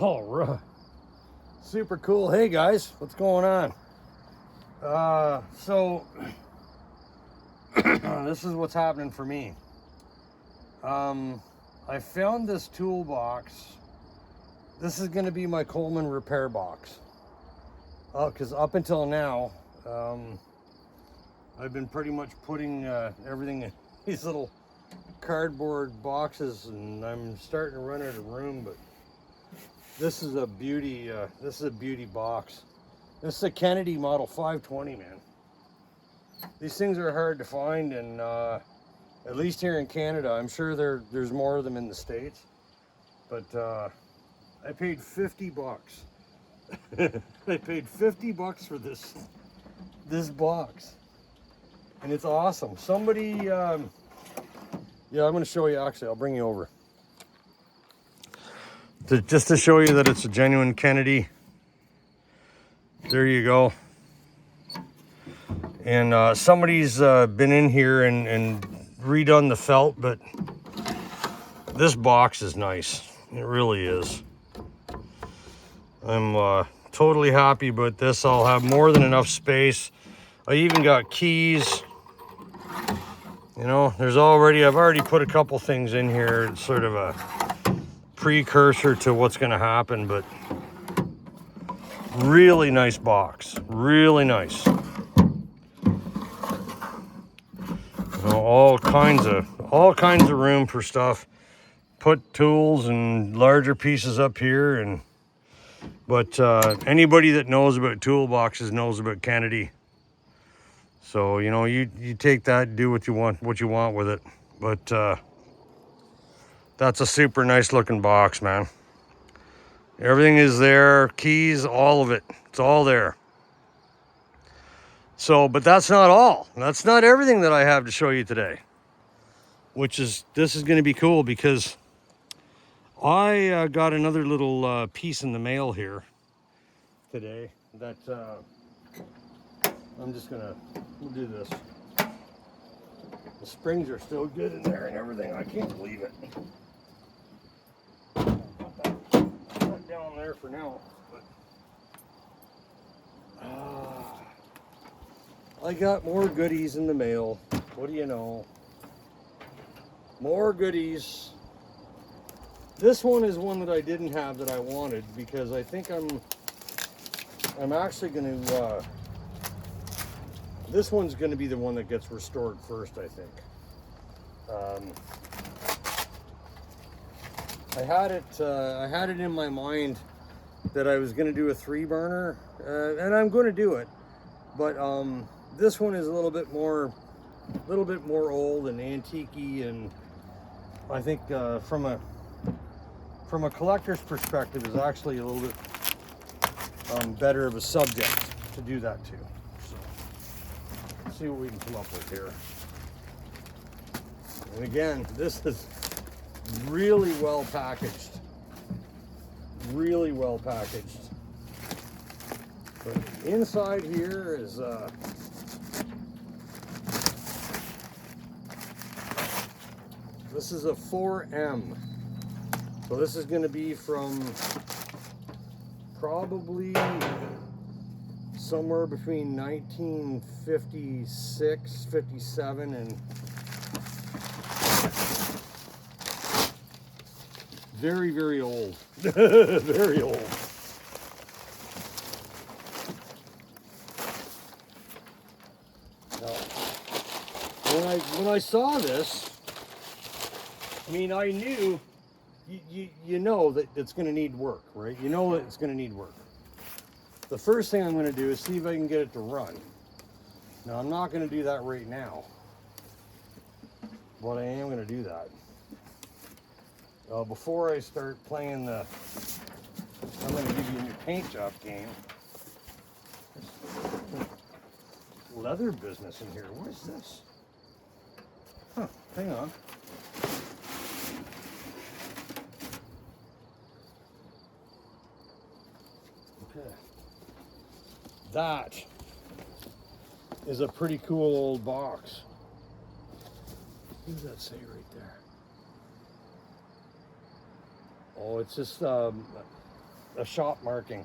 All right. Super cool. Hey guys, what's going on? So this is what's happening for me. I found this toolbox. This is going to be my Coleman repair box. Because up until now, I've been pretty much putting everything in these little cardboard boxes, and I'm starting to run out of room. But this is a beauty. This is a beauty box. This is a Kennedy Model 520, man. These things are hard to find, and at least here in Canada. I'm sure there's more of them in the States. But I paid 50 bucks. I paid 50 bucks for this box, and it's awesome. Somebody, yeah, I'm going to show you. Actually, I'll bring you over just to show you that it's a genuine Kennedy. There you go. And somebody's been in here and redone the felt, but this box is nice. It really is. I'm totally happy about this. I'll have more than enough space. I even got keys. You know, I've already put a couple things in here. It's sort of a precursor to what's going to happen, but really nice box. Really nice. You know, all kinds of room for stuff. Put tools and larger pieces up here, but anybody that knows about toolboxes knows about Kennedy. So, you know, you take that, do what you want with it. But that's a super nice looking box, man. Everything is there, keys, all of it. It's all there. So, but that's not all. That's not everything that I have to show you today. This is going to be cool because I got another little piece in the mail here today that we'll do this. The springs are still good in there and everything. I can't believe it. Put that down there for now. But I got more goodies in the mail. What do you know? More goodies. This one is one that I didn't have that I wanted because I think I'm actually going to. This one's going to be the one that gets restored first, I think. I had it in my mind that I was going to do a 3-burner, and I'm going to do it. But this one is a little bit more old and antique-y, and I think from a collector's perspective is actually a little bit better of a subject to do that too. So let's see what we can come up with here. And again, this is really well packaged. Really well packaged. But inside here is this is a 4M. So this is going to be from probably somewhere between 1956, 57, and very, very old. Very old. Now, when I saw this, I mean, I knew, you know that it's going to need work, right? You know that it's going to need work. The first thing I'm going to do is see if I can get it to run. Now, I'm not going to do that right now, but I am going to do that. Before I start playing I'm going to give you a new paint job game. Leather business in here. What is this? Huh, hang on. Okay. That is a pretty cool old box. What does that say right there? Oh, it's just a shop marking.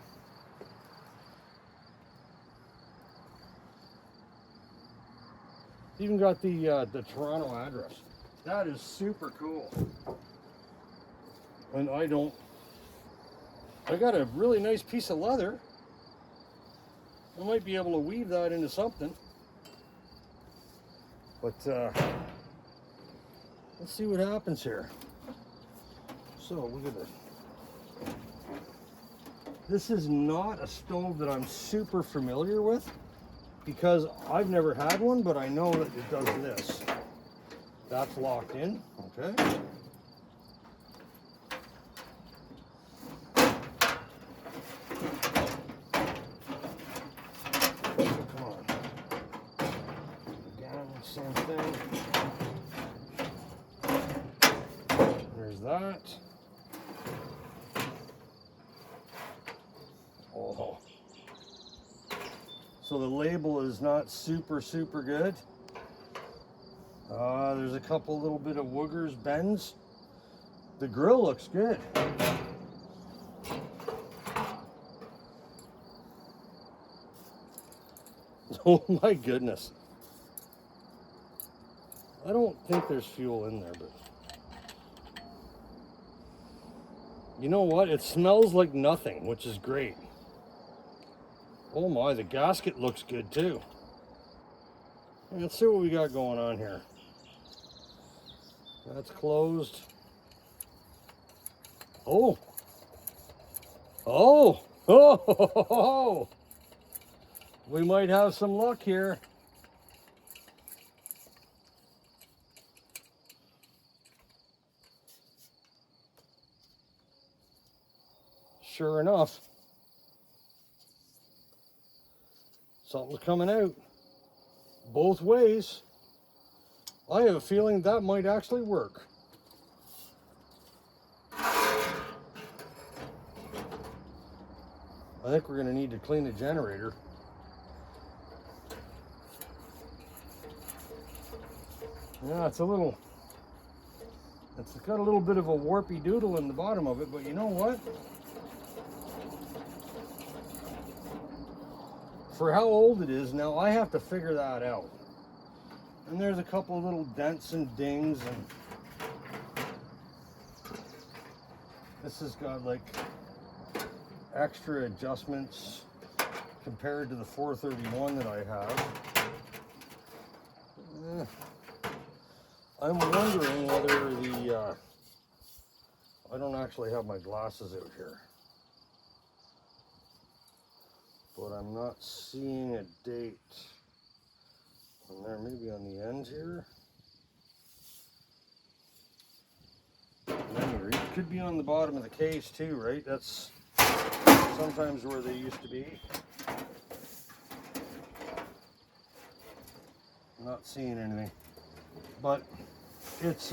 Even got the Toronto address. That is super cool. And I got a really nice piece of leather. I might be able to weave that into something. But let's see what happens here. So look at this. This is not a stove that I'm super familiar with, because I've never had one, but I know that it does this. That's locked in, okay. Come on. Again, same thing. There's that. Oh. So the label is not super good. There's a couple little bit of woogers, bends. The grill looks good. Oh my goodness. I don't think there's fuel in there, but you know what? It smells like nothing, which is great. Oh my, the gasket looks good too. Let's see what we got going on here. That's closed. Oh. Oh. Oh. We might have some luck here. Sure enough, something's coming out both ways. I have a feeling that might actually work. I think we're going to need to clean the generator. Yeah, it's got a little bit of a warpy doodle in the bottom of it, but you know what? For how old it is now, I have to figure that out. And there's a couple of little dents and dings, and this has got like extra adjustments compared to the 431 that I have. I'm wondering whether I don't actually have my glasses out here, but I'm not seeing a date. And there, maybe on the end here. At any rate, it could be on the bottom of the case too, right? That's sometimes where they used to be. Not seeing anything, but it's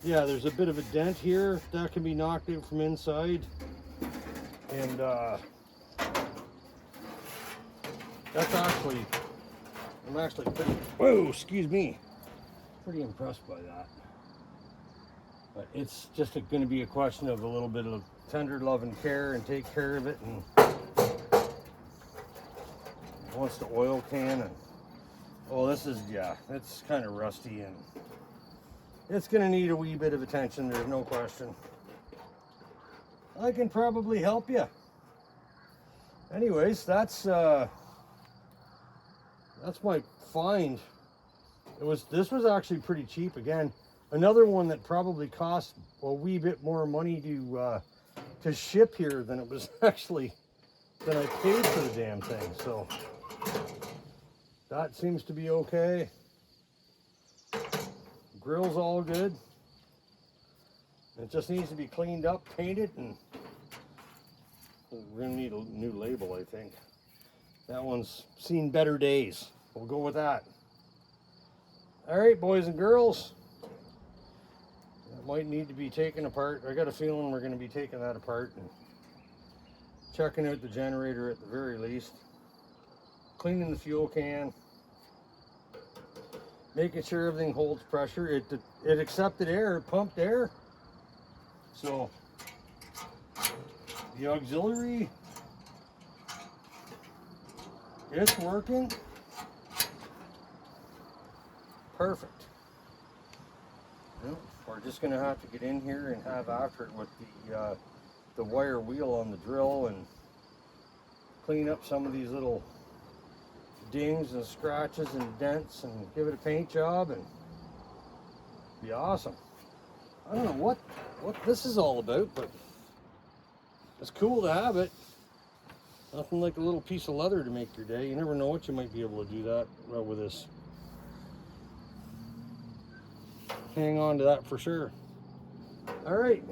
yeah, there's a bit of a dent here that can be knocked out from inside, and that's actually, I'm actually pretty, whoa, excuse me, pretty impressed by that. But it's just going to be a question of a little bit of tender love and care, and take care of it. And once the oil can, and oh, this is, yeah, it's kind of rusty, and it's going to need a wee bit of attention, there's no question. I can probably help you. Anyways, that's my find. This was actually pretty cheap. Again, another one that probably cost a wee bit more money to ship here than it was actually, than I paid for the damn thing. So that seems to be okay. Grill's all good. It just needs to be cleaned up, painted, and we're gonna need a new label, I think. That one's seen better days. We'll go with that. All right, boys and girls. That might need to be taken apart. I got a feeling we're gonna be taking that apart and checking out the generator at the very least. Cleaning the fuel can. Making sure everything holds pressure. It accepted air, it pumped air. So The auxiliary, it's working. Perfect. Well, we're just going to have to get in here and have after it with the wire wheel on the drill and clean up some of these little dings and scratches and dents and give it a paint job and be awesome. I don't know what this is all about, but it's cool to have it. Nothing like a little piece of leather to make your day. You never know what you might be able to do that with this. Hang on to that for sure. All right.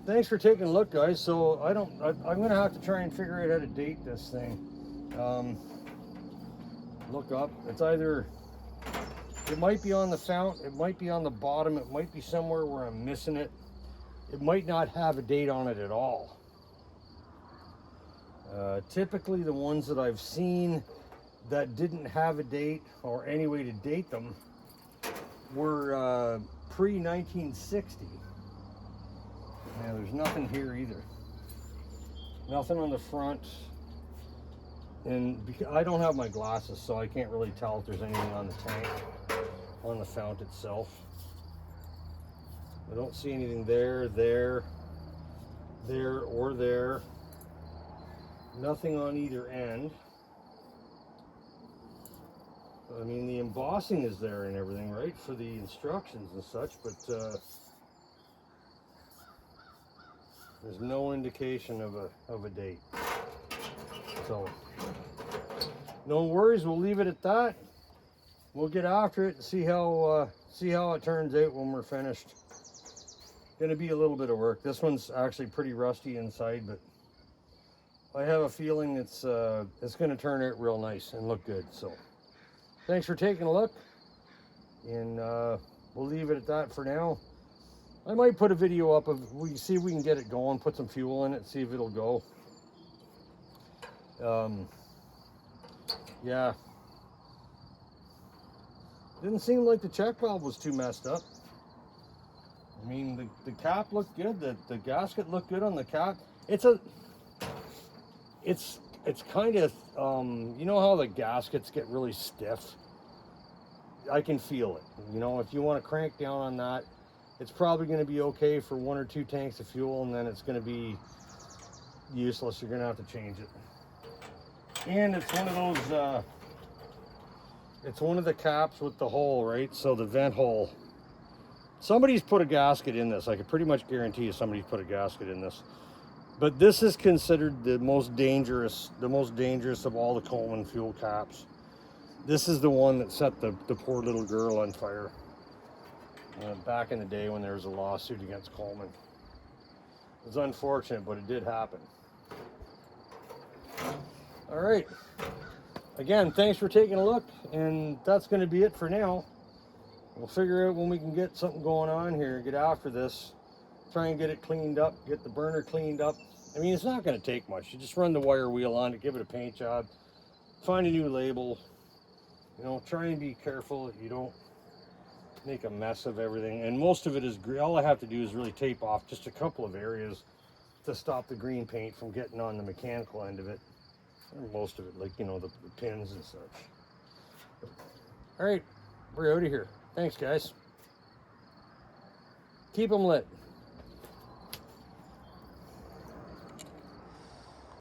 Thanks for taking a look, guys. So I'm gonna have to try and figure out how to date this thing. Look up. It's either, it might be on the fount, it might be on the bottom, it might be somewhere where I'm missing it. It might not have a date on it at all. Typically the ones that I've seen that didn't have a date or any way to date them were pre-1960. Now there's nothing here either. Nothing on the front. And because I don't have my glasses, so I can't really tell if there's anything on the tank, on the fount itself. I don't see anything there, or there. Nothing on either end. I mean, the embossing is there and everything, right, for the instructions and such, but there's no indication of a date. So, no worries. We'll leave it at that. We'll get after it and see how it turns out when we're finished. Gonna be a little bit of work. This one's actually pretty rusty inside, but I have a feeling it's gonna turn out real nice and look good. So, thanks for taking a look, and we'll leave it at that for now. I might put a video up of, we see if we can get it going, put some fuel in it, see if it'll go. Yeah. Didn't seem like the check valve was too messed up. I mean, the cap looked good, the gasket looked good on the cap. It's kind of, you know how the gaskets get really stiff? I can feel it. You know, if you want to crank down on that, it's probably going to be okay for 1 or 2 tanks of fuel, and then it's going to be useless. You're going to have to change it. And it's one of those, it's one of the caps with the hole, right? So the vent hole. Somebody's put a gasket in this. I can pretty much guarantee you somebody's put a gasket in this. But this is considered the most dangerous of all the Coleman fuel caps. This is the one that set the poor little girl on fire back in the day when there was a lawsuit against Coleman. It was unfortunate, but it did happen. All right. Again, thanks for taking a look, and that's going to be it for now. We'll figure out when we can get something going on here, get after this, try and get it cleaned up, get the burner cleaned up. I mean, it's not going to take much. You just run the wire wheel on it, give it a paint job, find a new label. You know, try and be careful that you don't make a mess of everything. And most of it is, all I have to do is really tape off just a couple of areas to stop the green paint from getting on the mechanical end of it. Or most of it, like, you know, the pins and such. All right, we're out of here. Thanks, guys. Keep them lit.